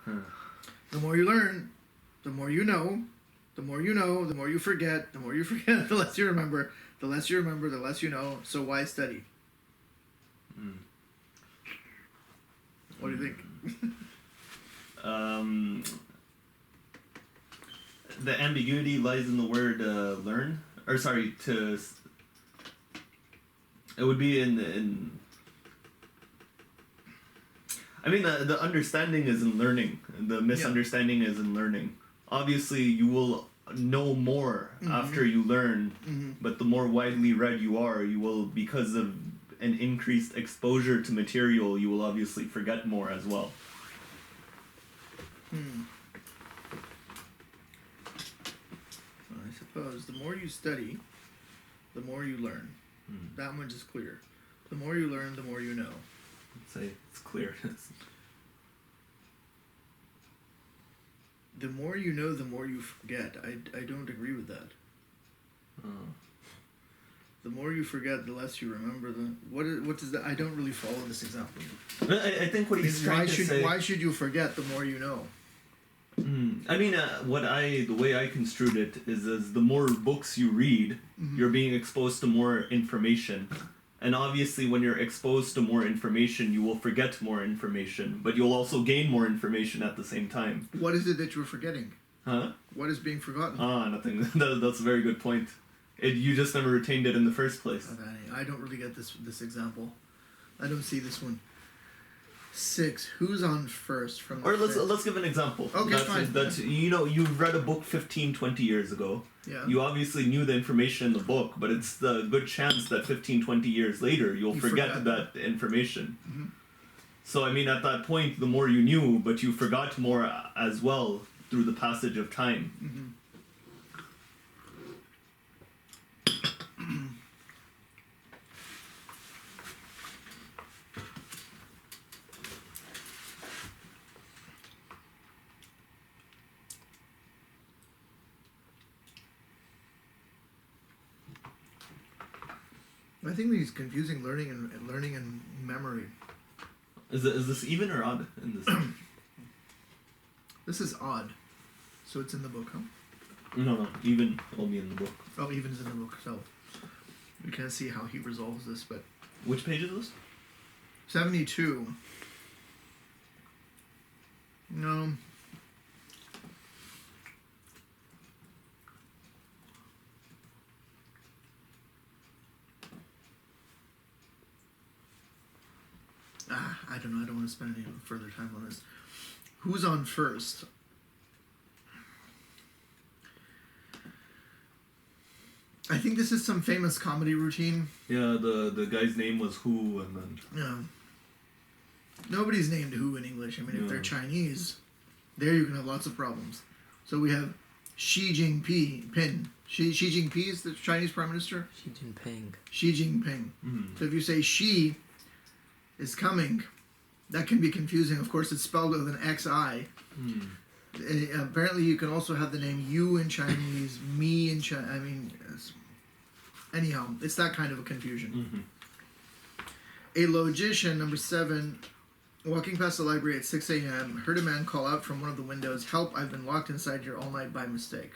The more you learn, the more you know. The more you know, the more you forget. The more you forget, the less you remember. The less you remember, the less you know. So why study? What do you think? The ambiguity lies in the word learn. Or sorry, to... It would be in I mean, the understanding is in learning. The misunderstanding is in learning. Obviously, you will know more after you learn, but the more widely read you are, you will, because of an increased exposure to material, you will obviously forget more as well. I suppose the more you study, the more you learn. That much is clear. The more you learn, the more you know. I'd say it's clear. The more you know, the more you forget. I don't agree with that. The more you forget, the less you remember. What does that? I don't really follow this example. I think what he's trying to say... Why should you forget the more you know? I mean, the way I construed it is the more books you read, you're being exposed to more information. And obviously, when you're exposed to more information, you will forget more information, but you'll also gain more information at the same time. What is it that you're forgetting? Huh? What is being forgotten? Nothing. That's a very good point. You just never retained it in the first place. Okay, I don't really get this example. I don't see this one. 6. Who's on first from the Or let's give an example. Okay, fine. You've read a book 15, 20 years ago. Yeah. You obviously knew the information in the book, but it's the good chance that 15, 20 years later you'll forget that information. So, I mean, at that point, the more you knew, but you forgot more as well through the passage of time. I think he's confusing learning and memory. Is this even or odd in this? This is odd. So it's in the book, huh? No. Even will be in the book. Oh, even is in the book. So we can't see how he resolves this, but... Which page is this? 72. No. I don't know. I don't want to spend any further time on this. Who's on first? I think this is some famous comedy routine. Yeah, the guy's name was Who, and then... Yeah. Nobody's named Who in English. I mean, if they're Chinese, there you can have lots of problems. So we have Xi Jinping. Xi Jinping is the Chinese Prime Minister? Xi Jinping. So if you say Xi is coming, that can be confusing. Of course, it's spelled with an XI. Apparently, you can also have the name you in Chinese, me in Chinese. I mean, anyhow, it's that kind of a confusion. A logician, number 7, walking past the library at 6 a.m., heard a man call out from one of the windows, "Help, I've been locked inside here all night by mistake."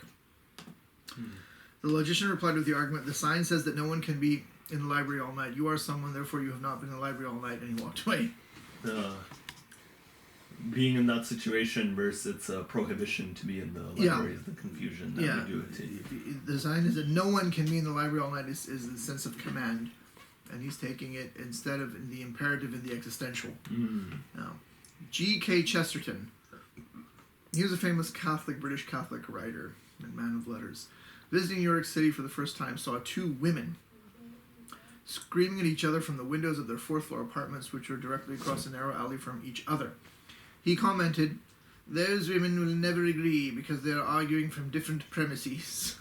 The logician replied with the argument, "The sign says that no one can be in the library all night. You are someone, therefore you have not been in the library all night," and he walked away. Being in that situation versus it's a prohibition to be in the library is the confusion that we do it. The sign is that no one can be in the library all night is the sense of command, and he's taking it instead of in the imperative in the existential. Now, G.K. Chesterton. He was a famous British Catholic writer and man of letters. Visiting New York City for the first time, saw 2 women screaming at each other from the windows of their 4th-floor apartments, which were directly across a narrow alley from each other. He commented, "Those women will never agree because they are arguing from different premises."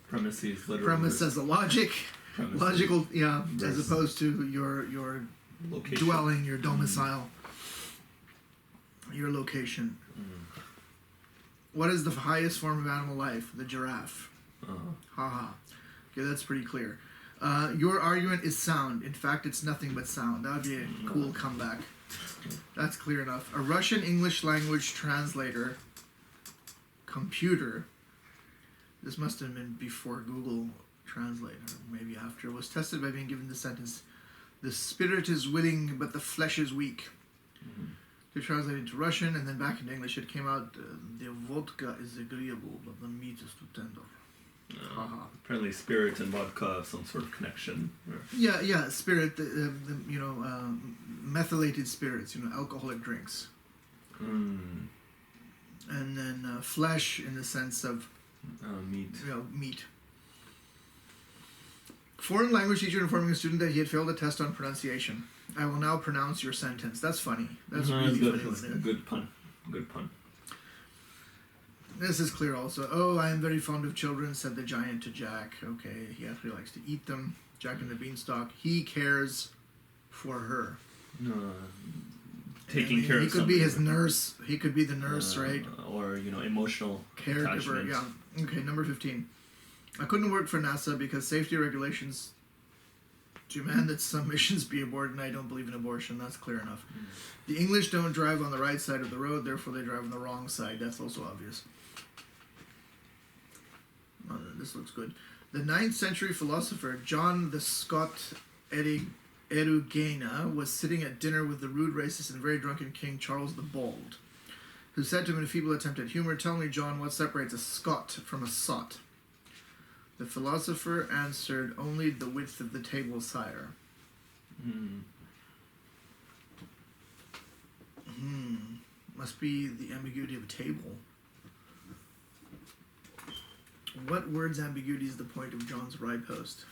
Premises, literally. Premise as a logical, Versus as opposed to your location. dwelling, your domicile, your location. What is the highest form of animal life? The giraffe. Okay, that's pretty clear. Your argument is sound. In fact, it's nothing but sound. That would be a cool comeback. That's clear enough. A Russian English language translator computer, this must have been before Google Translate, or maybe after, was tested by being given the sentence, "The spirit is willing, but the flesh is weak." They translated into Russian, and then back into English it came out, "The vodka is agreeable, but the meat is too tender." Apparently spirit and vodka have some sort of connection. Yeah, spirit, methylated spirits, alcoholic drinks. And then flesh in the sense of meat. Meat. Foreign language teacher informing a student that he had failed a test on pronunciation. "I will now pronounce your sentence." That's funny. That's really good. funny. That's good pun. Good pun. This is clear also. "Oh, I am very fond of children," said the giant to Jack. Okay, he actually likes to eat them. Jack and the Beanstalk. He cares for her. Taking care of He could be his nurse. He could be the nurse, right? Or, emotional Caregiver, attachment. yeah. Okay, number 15. "I couldn't work for NASA because safety regulations demand that some missions be aborted, and I don't believe in abortion." That's clear enough. "The English don't drive on the right side of the road, therefore they drive on the wrong side." That's also obvious. This looks good. "The 9th century philosopher John the Scot Erugena was sitting at dinner with the rude, racist, and very drunken King Charles the Bald, who said to him in a feeble attempt at humor, 'Tell me, John, what separates a Scot from a sot?' The philosopher answered, 'Only the width of the table, sire.'" Must be the ambiguity of a table. What word's ambiguity is the point of John's ride post?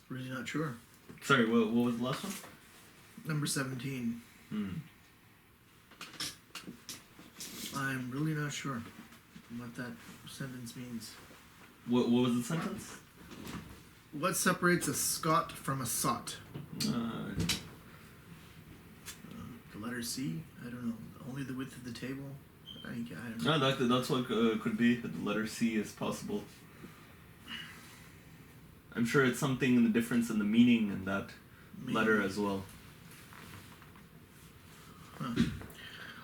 Really not sure. Sorry, what was the last one? Number 17. I'm really not sure what that sentence means. What was the sentence? What separates a Scot from a sot? The letter C? I don't know. Only the width of the table? I don't know. No, that's what could be. The letter C is possible. I'm sure it's something in the difference in the meaning in that letter as well.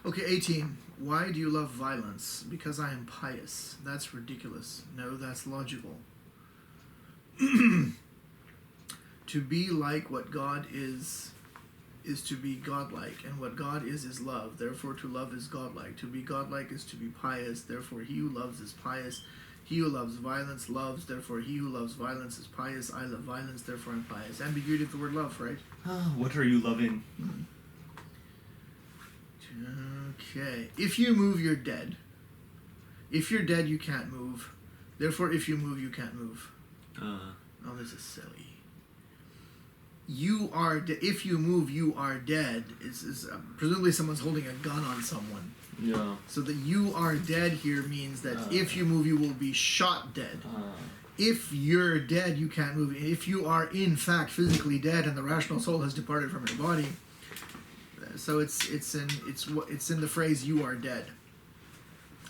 Okay, 18. "Why do you love violence?" "Because I am pious." That's ridiculous. No, that's logical. "To be like what God is to be godlike, and what God is love. Therefore, to love is godlike. To be godlike is to be pious. Therefore, he who loves is pious. He who loves violence loves. Therefore, he who loves violence is pious. I love violence. Therefore, I'm pious." Ambiguity of the word love, right? What are you loving? Okay. "If you move, you're dead. If you're dead, you can't move. Therefore, if you move, you can't move." Oh, this is silly. "You are if you move, you are dead." Is presumably someone's holding a gun on someone. Yeah. So the "you are dead" here means that if you move, you will be shot dead. If you're dead, you can't move. If you are in fact physically dead and the rational soul has departed from your body, so it's in the phrase "you are dead,"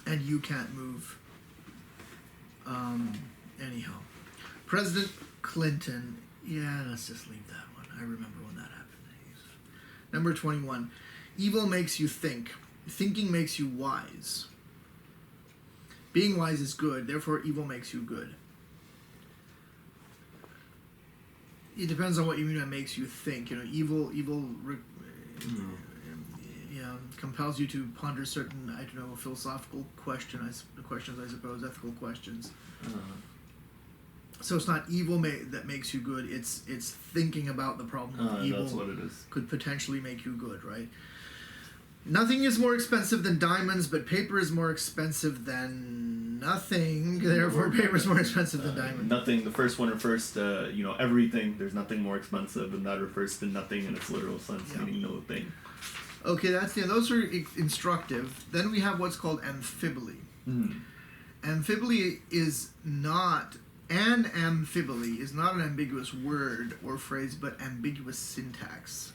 and you can't move. Anyhow, President Clinton. Yeah, let's just leave that one. I remember when that happened. Number 21. "Evil makes you think. Thinking makes you wise. Being wise is good, therefore evil makes you good." It depends on what you mean by makes you think. Evil compels you to ponder certain, philosophical questions, I suppose, ethical questions. So it's not evil that makes you good. It's thinking about the problem of evil. That's what it is. Could potentially make you good, right? "Nothing is more expensive than diamonds, but paper is more expensive than nothing. Therefore, paper is more expensive than diamonds." Nothing. The first one refers to everything. There's nothing more expensive, and that refers to nothing in its literal sense, meaning no thing. Okay, those are instructive. Then we have what's called amphibole. Amphibole is not. Amphibole is not an ambiguous word or phrase, but ambiguous syntax.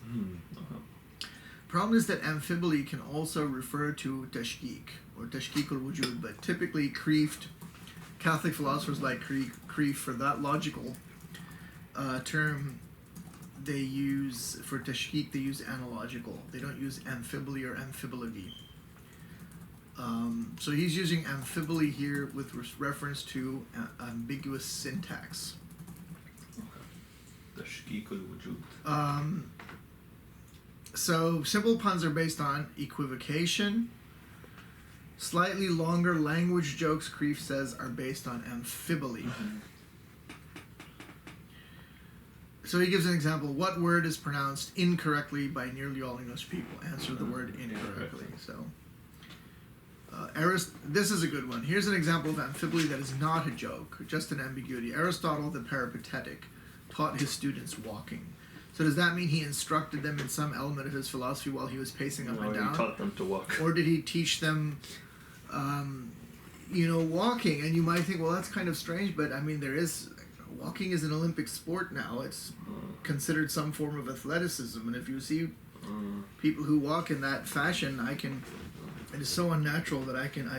Problem is that amphibole can also refer to tashkik, or tashkik al-wujud, but typically Catholic philosophers like Kreeft for that logical term they use for tashkīk, they use analogical. They don't use amphibole or amphibology. So he's using amphibole here with reference to ambiguous syntax. تشكيك الوجود. So simple puns are based on equivocation. Slightly longer language jokes, Kreef says, are based on amphibole. So he gives an example. What word is pronounced incorrectly by nearly all English people? Answer the word incorrectly. So, this is a good one. Here's an example of amphibole that is not a joke, just an ambiguity. Aristotle, the peripatetic, taught his students walking. So does that mean he instructed them in some element of his philosophy while he was pacing up and down? He taught them to walk. Or did he teach them, walking? And you might think, well, that's kind of strange, but I mean, walking is an Olympic sport now. It's considered some form of athleticism. And if you see people who walk in that fashion, it is so unnatural that I can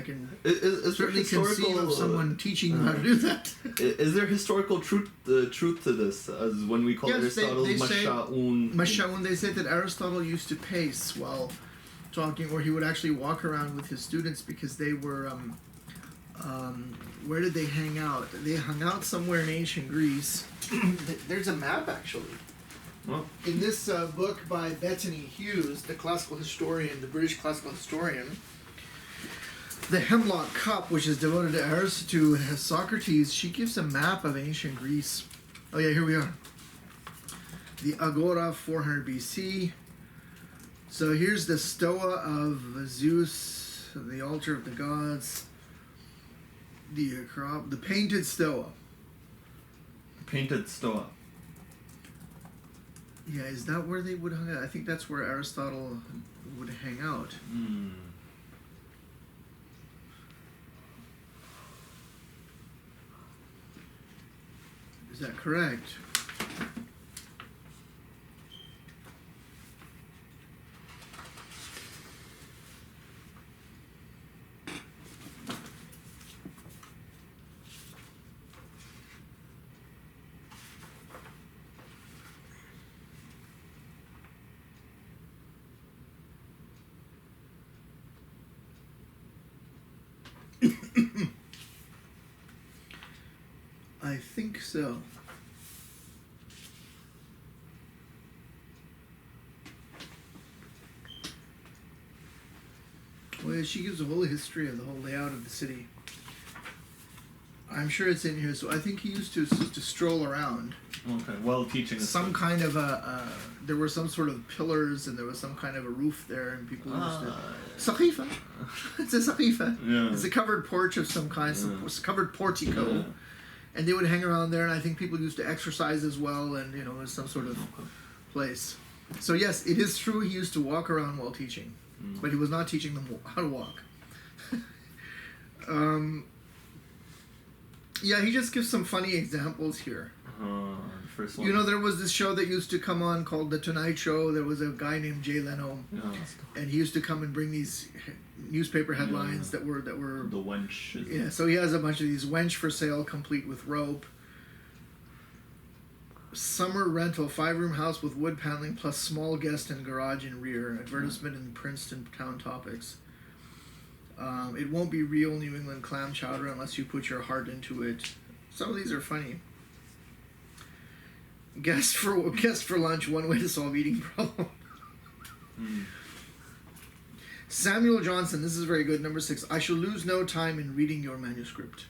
is certainly conceive of someone teaching you how to do that. Is there historical truth to this, as when we call Aristotle Masha'un? They say that Aristotle used to pace while talking, or he would actually walk around with his students because they were, where did they hang out? They hung out somewhere in ancient Greece. There's a map, actually. Oh. In this book by Bethany Hughes, the classical historian, the British classical historian, the Hemlock Cup, which is devoted to Socrates, she gives a map of ancient Greece. Oh yeah, here we are. The Agora, 400 BC. So here's the Stoa of Zeus, the altar of the gods. The painted Stoa. Painted Stoa. Yeah, is that where they would hang out? I think that's where Aristotle would hang out. Is that correct? I think so. Well, she gives a whole history of the whole layout of the city. I'm sure it's in here. So I think he used to stroll around. Okay, while teaching. Some kind of there were some sort of pillars and there was some kind of a roof there, and people used to. Saqifa. It's a saqifa. Yeah. It's a covered porch of some kind, some covered portico. Yeah. And they would hang around there, and I think people used to exercise as well, and it was some sort of place. So yes, it is true he used to walk around while teaching, but he was not teaching them how to walk. Yeah, he just gives some funny examples here. First one. There was this show that used to come on called The Tonight Show. There was a guy named Jay Leno, and he used to come and bring these newspaper headlines that were the wench. Yeah, so he has a bunch of these: wench for sale, complete with rope. Summer rental, 5-room house with wood paneling plus small guest and garage in rear. Advertisement in Princeton Town Topics. It won't be real New England clam chowder unless you put your heart into it. Some of these are funny. Guest for lunch, one way to solve eating problem. Samuel Johnson, this is very good. Number 6. I shall lose no time in reading your manuscript.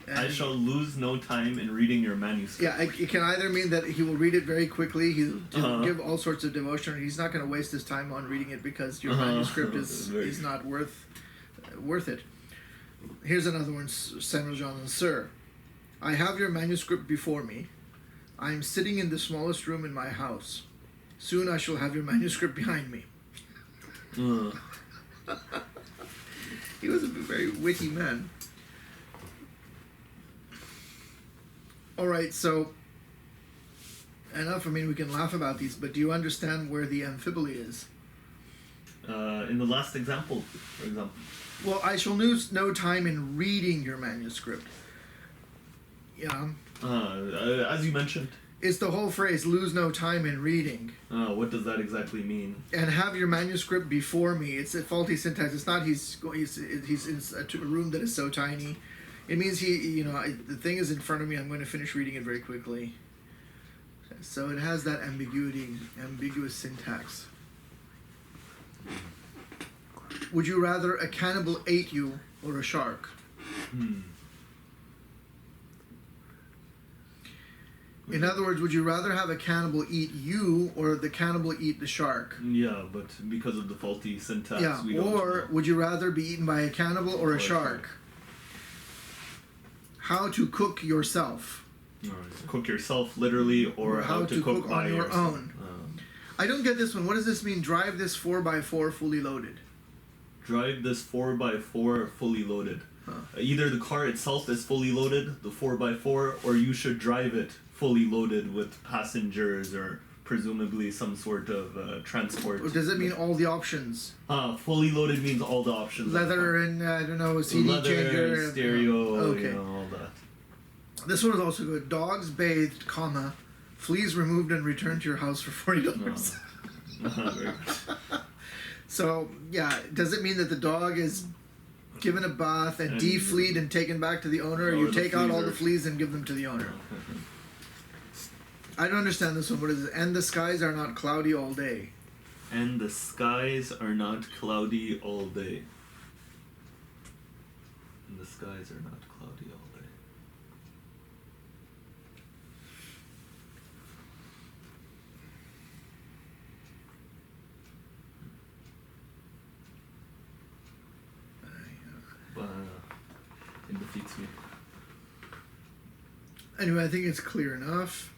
I shall lose no time in reading your manuscript. Yeah, it can either mean that he will read it very quickly, he'll give all sorts of devotion, or he's not going to waste his time on reading it because your manuscript is not worth it. Here's another one, Samuel Johnson. Sir, I have your manuscript before me. I am sitting in the smallest room in my house. Soon I shall have your manuscript behind me. He was a very witty man. All right, so enough. I mean, we can laugh about these, but do you understand where the amphibole is? In the last example, for example. Well, I shall lose no time in reading your manuscript. Yeah. As you mentioned. It's the whole phrase, lose no time in reading. What does that exactly mean? And have your manuscript before me. It's a faulty syntax. It's not he's in a room that is so tiny. It means the thing is in front of me, I'm going to finish reading it very quickly. So it has that ambiguous syntax. Would you rather a cannibal ate you or a shark? In other words, would you rather have a cannibal eat you or the cannibal eat the shark? Yeah, but because of the faulty syntax, we don't or know. would you rather be eaten by a cannibal or a shark? How to cook yourself. Cook yourself, literally, or how to cook on your yourself. own. I don't get this one. What does this mean? Drive this 4x4 fully loaded. Drive this 4x4 fully loaded. Either the car itself is fully loaded, the 4x4, or you should drive it fully loaded with passengers or presumably some sort of transport. Or does it mean all the options? Fully loaded means all the options. Leather and, I don't know, CD leather, changer. stereo, Okay. all that. This one is also good. Dogs bathed, comma, fleas removed and returned to your house for $40. Very good. So, yeah, does it mean that the dog is given a bath and defleed and taken back to the owner, or you take out all the fleas and give them to the owner? I don't understand this one. What is it? And the skies are not cloudy all day. And the skies are not cloudy all day. And the skies are not cloudy all day. It defeats me. Anyway, I think it's clear enough.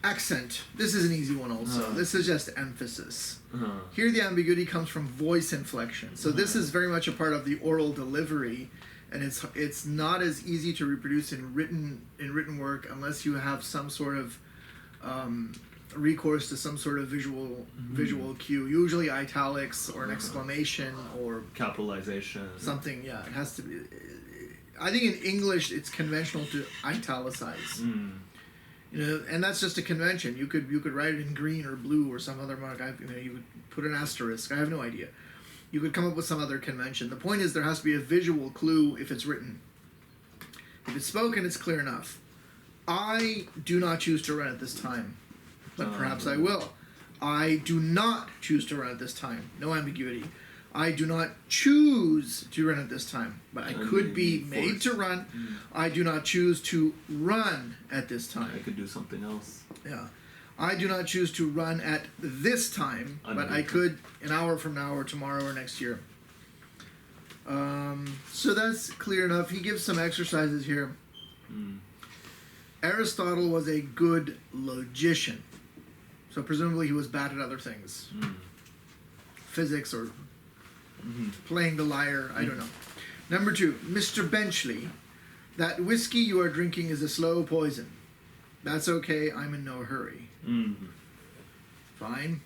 Accent. This is an easy one also. This is just emphasis. Here the ambiguity comes from voice inflection. So this is very much a part of the oral delivery, and it's not as easy to reproduce in written work unless you have some sort of recourse to some sort of visual cue. Usually italics or an exclamation or capitalization. Something. Yeah, it has to be. I think in English it's conventional to italicize. And that's just a convention. You could write it in green or blue or some other mark. You would put an asterisk. I have no idea. You could come up with some other convention. The point is there has to be a visual clue if it's written. If it's spoken, it's clear enough. I do not choose to run at this time, but perhaps I will. I do not choose to run at this time. No ambiguity. I do not choose to run at this time, but I could be made to run. I do not choose to run at this time. I could do something else. Yeah. I do not choose to run at this time, but I could an hour from now or tomorrow or next year. So that's clear enough. He gives some exercises here. Aristotle was a good logician. So presumably he was bad at other things. Physics or playing the lyre, I don't know. Number 2, Mr. Benchley, that whiskey you are drinking is a slow poison. That's okay, I'm in no hurry. Fine.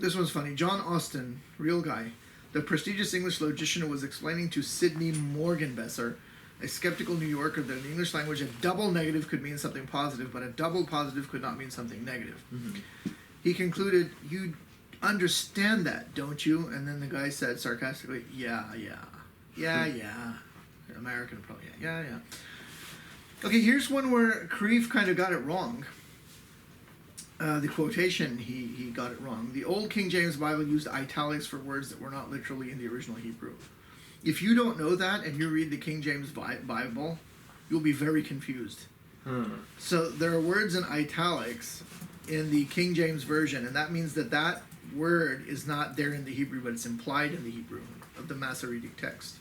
This one's funny. John Austin, real guy, the prestigious English logician, was explaining to Sidney Morgenbesser, a skeptical New Yorker, that in the English language a double negative could mean something positive, but a double positive could not mean something negative. He concluded, you understand that, don't you? And then the guy said sarcastically, yeah. American probably, yeah. Okay, here's one where Crieff kind of got it wrong. The quotation, he got it wrong. The old King James Bible used italics for words that were not literally in the original Hebrew. If you don't know that and you read the King James Bible, you'll be very confused. So there are words in italics in the King James Version, and that means that word is not there in the Hebrew, but it's implied in the Hebrew of the Masoretic text.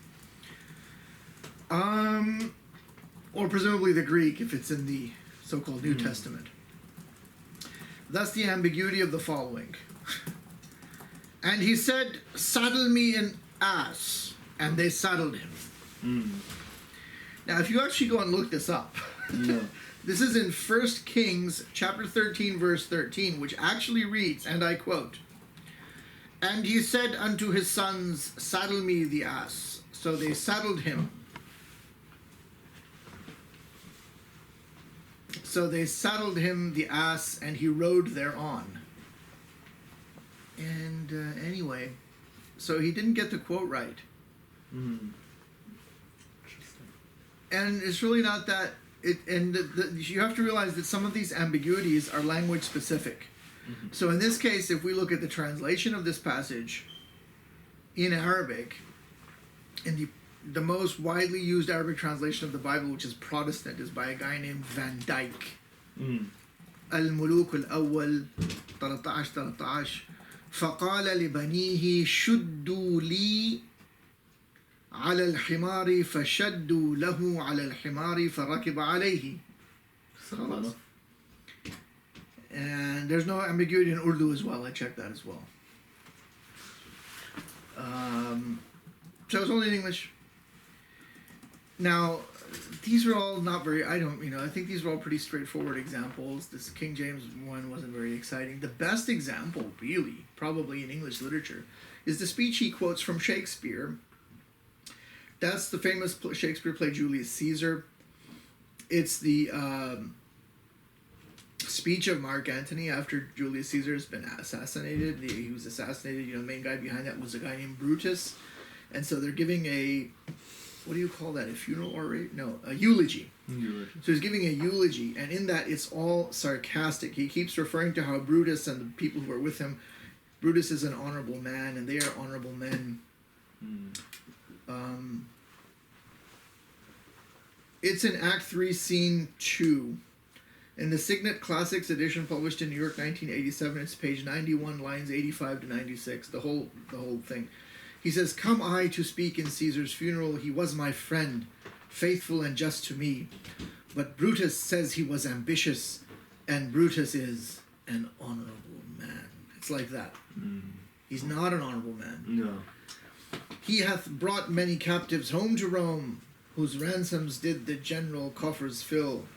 Or presumably the Greek if it's in the so-called New Testament. Thus the ambiguity of the following. And he said, saddle me an ass, and they saddled him. Now if you actually go and look this up, this is in 1 Kings chapter 13 verse 13, which actually reads, and I quote, and he said unto his sons, saddle me the ass. So they saddled him. So they saddled him the ass, and he rode thereon. And anyway, so he didn't get the quote right. Interesting. And it's really not that. You have to realize that some of these ambiguities are language specific. So in this case, if we look at the translation of this passage in Arabic, in the most widely used Arabic translation of the Bible, which is Protestant, is by a guy named Van Dyke. Al-Muluk al-Awwal 13 فقال لبنيه شدوا لي على الحمار فشدوا له على الحمار فركب عليه. خلاص. And there's no ambiguity in Urdu as well. I checked that as well. So it's only in English. Now, these are all not very, I think these are all pretty straightforward examples. This King James one wasn't very exciting. The best example, really, probably in English literature, is the speech he quotes from Shakespeare. That's the famous Shakespeare play Julius Caesar. It's the speech of Mark Antony after Julius Caesar has been assassinated. He was assassinated. The main guy behind that was a guy named Brutus. And so they're giving a, what do you call that? A funeral oration? No, a eulogy. So he's giving a eulogy, and in that it's all sarcastic. He keeps referring to how Brutus and the people who are with him, Brutus is an honorable man, and they are honorable men. It's in Act 3, Scene 2. In the Signet Classics edition published in New York, 1987, it's page 91, lines 85 to 96, the whole thing. He says, "Come I to speak in Caesar's funeral, he was my friend, faithful and just to me. But Brutus says he was ambitious, and Brutus is an honorable man." It's like that. He's not an honorable man. No. "He hath brought many captives home to Rome, whose ransoms did the general coffers fill.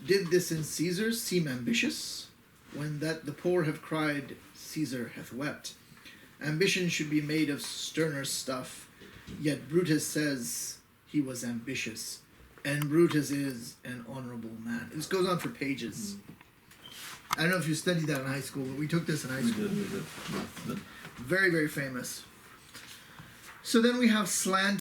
Did this in Caesar seem ambitious? When that the poor have cried, Caesar hath wept. Ambition should be made of sterner stuff, yet Brutus says he was ambitious, and Brutus is an honorable man." This goes on for pages. I don't know if you studied that in high school, but we took this in high school. We did. Very, very famous. So then we have slant